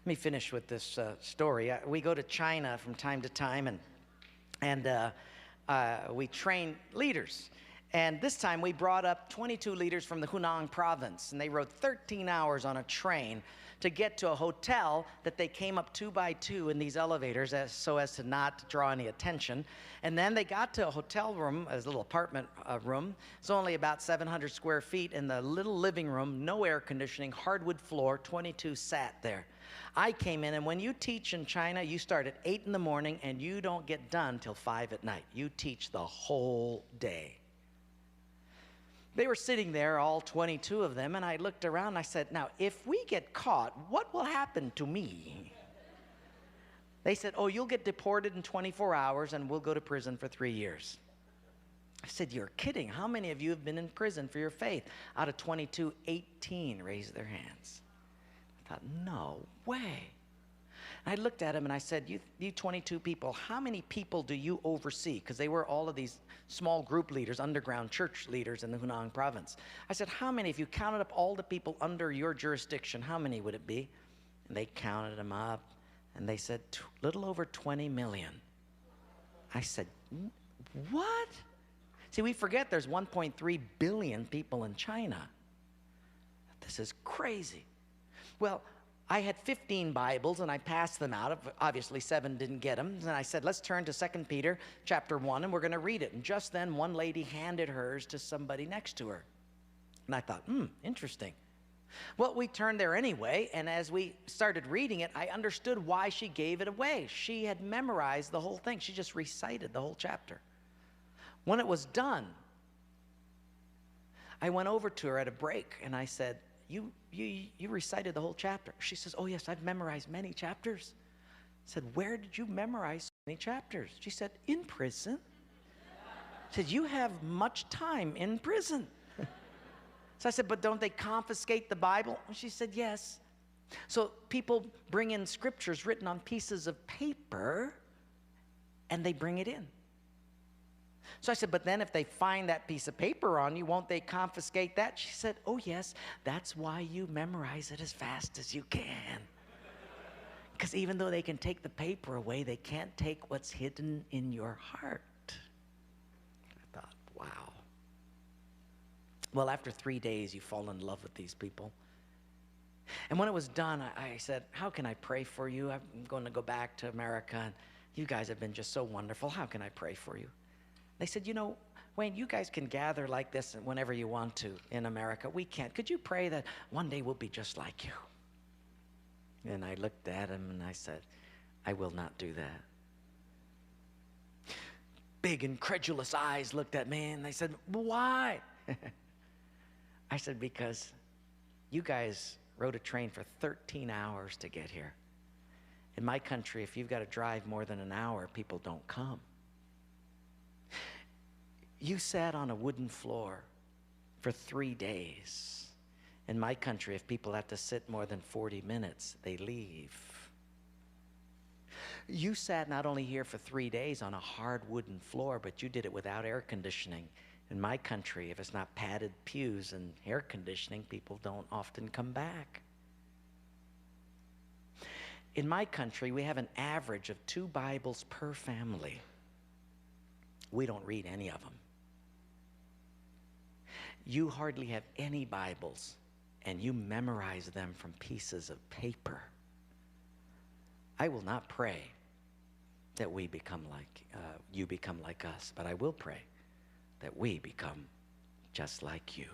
me finish with this story. We go to China from time to time, and we train leaders. And this time we brought up 22 leaders from the Hunan province, and they rode 13 hours on a train to get to a hotel that they came up 2 by 2 in these elevators so as to not draw any attention. And then they got to a hotel room, a little apartment room. It's only about 700 square feet. In the little living room, no air conditioning, hardwood floor, 22 sat there. I came in, and when you teach in China, you start at 8 in the morning and you don't get done till 5 at night. You teach the whole day. They were sitting there, all 22 of them, and I looked around and I said, now, if we get caught, what will happen to me? They said, oh, you'll get deported in 24 hours and we'll go to prison for 3 years. I said, you're kidding. How many of you have been in prison for your faith? Out of 22, 18 raised their hands. I thought, no way. And I looked at him and I said, you 22 people, how many people do you oversee? Because they were all of these small group leaders, underground church leaders in the Hunan province. I said, how many, if you counted up all the people under your jurisdiction, how many would it be? And they counted them up, and they said, little over 20 million. I said, what? See, we forget there's 1.3 billion people in China. This is crazy. Well, I had 15 Bibles, and I passed them out. Obviously, 7 didn't get them. And I said, let's turn to 2 Peter chapter 1, and we're going to read it. And just then, one lady handed hers to somebody next to her. And I thought, interesting. Well, we turned there anyway, and as we started reading it, I understood why she gave it away. She had memorized the whole thing. She just recited the whole chapter. When it was done, I went over to her at a break, and I said, you recited the whole chapter. She says, oh, yes, I've memorized many chapters. I said, where did you memorize so many chapters? She said, in prison. I said, you have much time in prison. So I said, but don't they confiscate the Bible? She said, yes. So people bring in scriptures written on pieces of paper, and they bring it in. So I said, but then if they find that piece of paper on you, won't they confiscate that? She said, oh, yes, that's why you memorize it as fast as you can. Because even though they can take the paper away, they can't take what's hidden in your heart. I thought, wow. Well, after 3 days, you fall in love with these people. And when it was done, I said, how can I pray for you? I'm going to go back to America, and you guys have been just so wonderful. How can I pray for you? They said, you know, Wayne, you guys can gather like this whenever you want to in America. We can't. Could you pray that one day we'll be just like you? And I looked at him and I said, I will not do that. Big incredulous eyes looked at me and they said, why? I said, because you guys rode a train for 13 hours to get here. In my country, if you've got to drive more than an hour, people don't come. You sat on a wooden floor for 3 days. In my country, if people have to sit more than 40 minutes, they leave. You sat not only here for 3 days on a hard wooden floor, but you did it without air conditioning. In my country, if it's not padded pews and air conditioning, people don't often come back. In my country, we have an average of 2 Bibles per family. We don't read any of them. You hardly have any Bibles, and you memorize them from pieces of paper. I will not pray that we become like, you become like us, but I will pray that we become just like you.